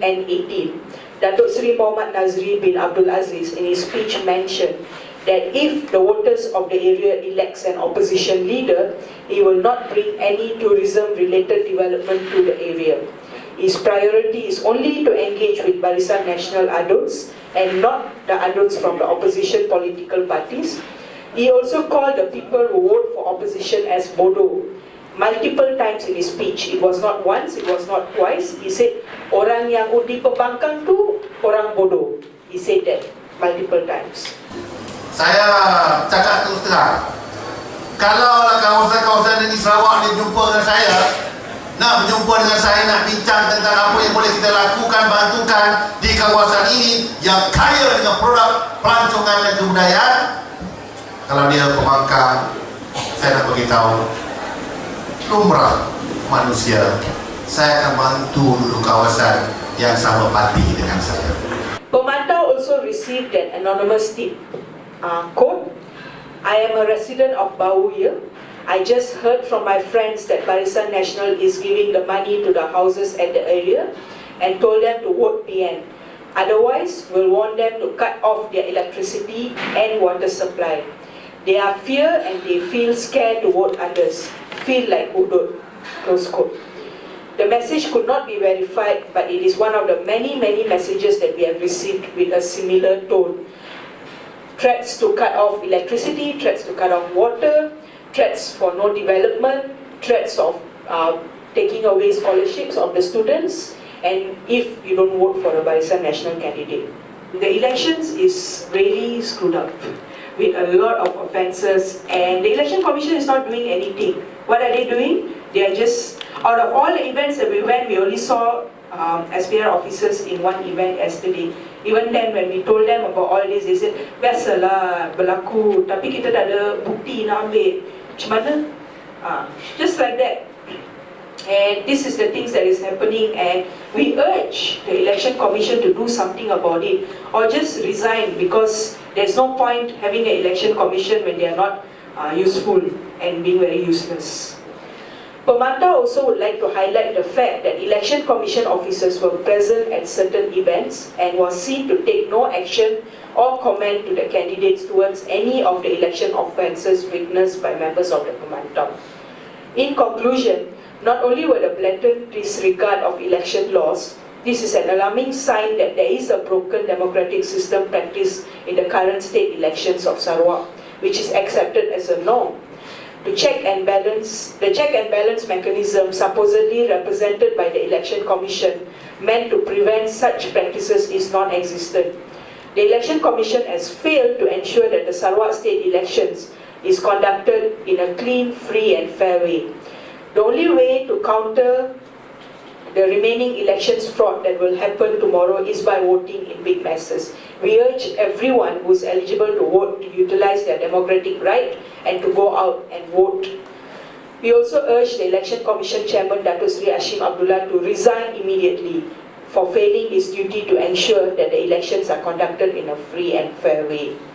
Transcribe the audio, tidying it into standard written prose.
and 18, Datuk Seri Muhammad Nazri bin Abdul Aziz in his speech mentioned that if the voters of the area elects an opposition leader, he will not bring any tourism-related development to the area. His priority is only to engage with Barisan Nasional adults and not the adults from the opposition political parties. He also called the people who vote for opposition as bodoh. Multiple times in his speech, it was not once, it was not twice, he said, orang yang undi pembangkang tu, orang bodoh. He said that multiple times. Saya cakap terus terang, kalau kawasan-kawasan di Sarawak ni jumpa dengan saya, nak berjumpa dengan saya, nak bincang tentang apa yang boleh kita lakukan, bantukan di kawasan ini yang kaya dengan produk pelancongan dan kebudayaan, kalau dia pembangkang, saya nak beritahu, lumrah manusia, saya akan bantu dulu kawasan yang sama parti dengan saya. Pemantau also received an anonymous tip. Quote, I am a resident of Bauya. I just heard from my friends that Barisan Nasional is giving the money to the houses at the area and told them to vote PN. Otherwise, we'll want them to cut off their electricity and water supply. They are fear and they feel scared to vote others. Feel like udut. Close quote. The message could not be verified, but it is one of the many messages that we have received with a similar tone. Threats to cut off electricity, threats to cut off water, threats for no development, threats of taking away scholarships of the students, and if you don't vote for a Barisan Nasional candidate. The elections is really screwed up with a lot of offences, and the Election Commission is not doing anything. What are they doing? They are just, out of all the events that we went, we only saw SPR officers in one event yesterday. Even then, when we told them about all this, they said, biasalah berlaku, tapi kita tak ada bukti nak ambil. Macam mana? Just like that. And this is the things that is happening, and we urge the Election Commission to do something about it, or just resign, because there's no point having an Election Commission when they are not useful and being very useless. Pemantau also would like to highlight the fact that Election Commission officers were present at certain events and was seen to take no action or comment to the candidates towards any of the election offences witnessed by members of the Pemantau. In conclusion, not only were the blatant disregard of election laws, this is an alarming sign that there is a broken democratic system practiced in the current state elections of Sarawak, which is accepted as a norm. The check and balance mechanism supposedly represented by the Election Commission meant to prevent such practices is non-existent. The Election Commission has failed to ensure that the Sarawak state elections is conducted in a clean, free and fair way. The only way to counter the remaining elections fraud that will happen tomorrow is by voting in big masses. We urge everyone who is eligible to vote to utilize their democratic right and to go out and vote. We also urge the Election Commission Chairman Datum Seri Hashim Abdullah to resign immediately for failing his duty to ensure that the elections are conducted in a free and fair way.